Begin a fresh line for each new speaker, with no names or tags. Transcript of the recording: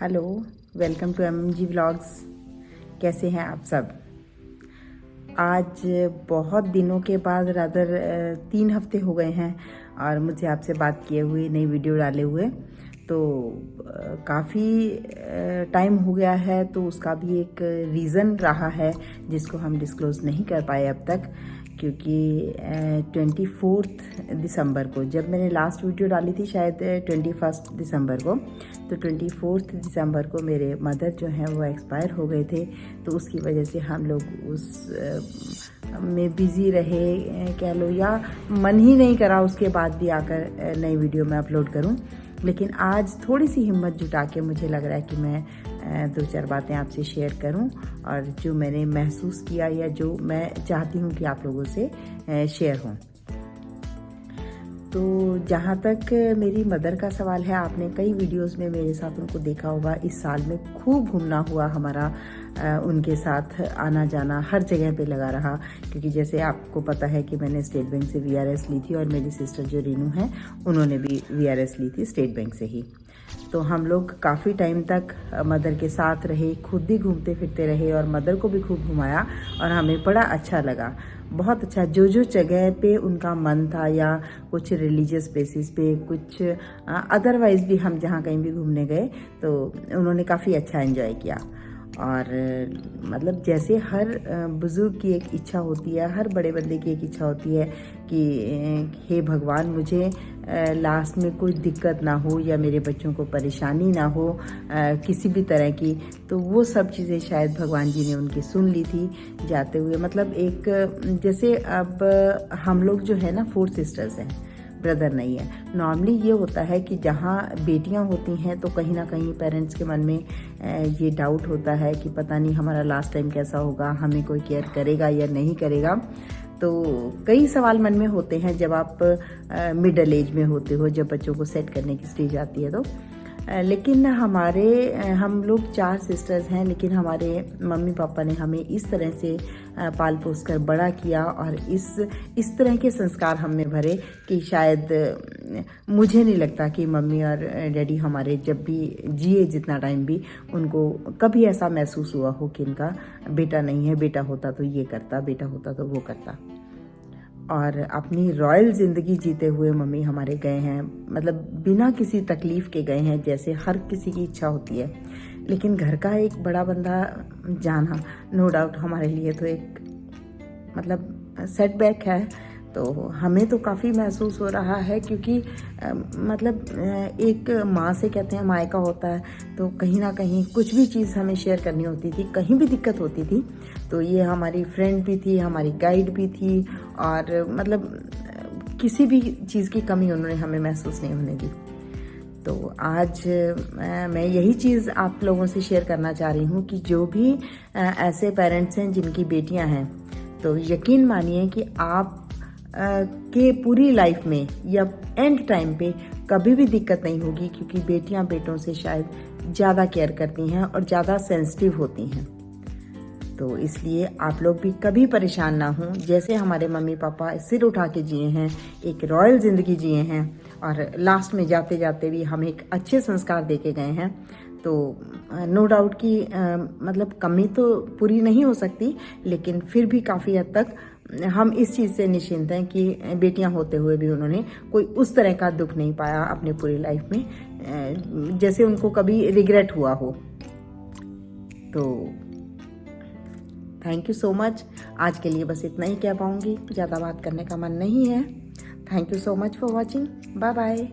Hello, welcome to MMG vlogs. कैसे हैं आप सब? आज बहुत दिनों के बाद रादर 3 हफ्ते हो गए हैं और मुझे आपसे बात किए हुए, नई वीडियो डाले हुए। तो काफ़ी टाइम हो गया है, तो उसका भी एक रीज़न रहा है जिसको हम डिस्क्लोज़ नहीं कर पाए अब तक, क्योंकि 24 दिसंबर को जब मैंने लास्ट वीडियो डाली थी, शायद 21 दिसंबर को, तो 24 दिसंबर को मेरे मदर जो हैं वो एक्सपायर हो गए थे। तो उसकी वजह से हम लोग उस में बिज़ी रहे, कह लो, या मन ही नहीं करा उसके बाद भी आकर नई वीडियो में अपलोड करूं। लेकिन आज थोड़ी सी हिम्मत जुटा के मुझे लग रहा है कि मैं 2-4 बातें आपसे शेयर करूं, और जो मैंने महसूस किया या जो मैं चाहती हूं कि आप लोगों से शेयर हों। तो जहाँ तक मेरी मदर का सवाल है, आपने कई वीडियोस में मेरे साथ उनको देखा होगा। इस साल में खूब घूमना हुआ हमारा, उनके साथ आना जाना हर जगह पे लगा रहा, क्योंकि जैसे आपको पता है कि मैंने स्टेट बैंक से VRS ली थी, और मेरी सिस्टर जो रीनू है उन्होंने भी VRS ली थी स्टेट बैंक से ही। तो हम लोग काफ़ी टाइम तक मदर के साथ रहे, खुद भी घूमते फिरते रहे और मदर को भी खूब घुमाया, और हमें बड़ा अच्छा लगा, बहुत अच्छा। जो जो जगह पे उनका मन था, या कुछ रिलीजियस प्लेसेस पे, कुछ अदरवाइज भी हम जहाँ कहीं भी घूमने गए, तो उन्होंने काफ़ी अच्छा एंजॉय किया। और मतलब जैसे हर बुज़ुर्ग की एक इच्छा होती है, हर बड़े बंदे की एक इच्छा होती है कि हे भगवान, मुझे लास्ट में कोई दिक्कत ना हो, या मेरे बच्चों को परेशानी ना हो किसी भी तरह की। तो वो सब चीज़ें शायद भगवान जी ने उनकी सुन ली थी जाते हुए। मतलब एक, जैसे अब हम लोग जो है ना 4 सिस्टर्स हैं, ब्रदर नहीं है। नॉर्मली ये होता है कि जहाँ बेटियां होती हैं तो कहीं ना कहीं पेरेंट्स के मन में ये डाउट होता है कि पता नहीं हमारा लास्ट टाइम कैसा होगा, हमें कोई केयर करेगा या नहीं करेगा। तो कई सवाल मन में होते हैं जब आप मिडिल एज में होते हो, जब बच्चों को सेट करने की स्टेज आती है। तो लेकिन हम लोग 4 सिस्टर्स हैं, लेकिन हमारे मम्मी पापा ने हमें इस तरह से पाल पोस कर बड़ा किया, और इस तरह के संस्कार हम में भरे कि शायद मुझे नहीं लगता कि मम्मी और डैडी हमारे जब भी जिए जितना टाइम भी, उनको कभी ऐसा महसूस हुआ हो कि इनका बेटा नहीं है, बेटा होता तो ये करता, बेटा होता तो वो करता। और अपनी रॉयल ज़िंदगी जीते हुए मम्मी हमारे गए हैं, मतलब बिना किसी तकलीफ़ के गए हैं, जैसे हर किसी की इच्छा होती है। लेकिन घर का एक बड़ा बंदा जाना, नो डाउट हमारे लिए तो एक मतलब सेटबैक है। तो हमें तो काफ़ी महसूस हो रहा है, क्योंकि मतलब एक माँ से कहते हैं मायका होता है, तो कहीं ना कहीं कुछ भी चीज़ हमें शेयर करनी होती थी, कहीं भी दिक्कत होती थी तो ये हमारी फ्रेंड भी थी, हमारी गाइड भी थी, और मतलब किसी भी चीज़ की कमी उन्होंने हमें महसूस नहीं होने दी। तो आज मैं यही चीज़ आप लोगों से शेयर करना चाह रही हूँ कि जो भी ऐसे पेरेंट्स हैं जिनकी बेटियाँ हैं, तो यकीन मानिए कि आप के पूरी लाइफ में या एंड टाइम पे कभी भी दिक्कत नहीं होगी, क्योंकि बेटियां बेटों से शायद ज़्यादा केयर करती हैं और ज़्यादा सेंसिटिव होती हैं। तो इसलिए आप लोग भी कभी परेशान ना हों। जैसे हमारे मम्मी पापा सिर उठा के जिए हैं, एक रॉयल ज़िंदगी जिए हैं, और लास्ट में जाते जाते भी हमें एक अच्छे संस्कार दे के गए हैं। तो नो डाउट कि मतलब कमी तो पूरी नहीं हो सकती, लेकिन फिर भी काफ़ी हद तक हम इस चीज़ से निश्चिंत हैं कि बेटियां होते हुए भी उन्होंने कोई उस तरह का दुख नहीं पाया अपने पूरी लाइफ में, जैसे उनको कभी रिग्रेट हुआ हो। तो थैंक यू सो मच। आज के लिए बस इतना ही कह पाऊँगी, ज़्यादा बात करने का मन नहीं है। Thank you so much for watching. Bye bye.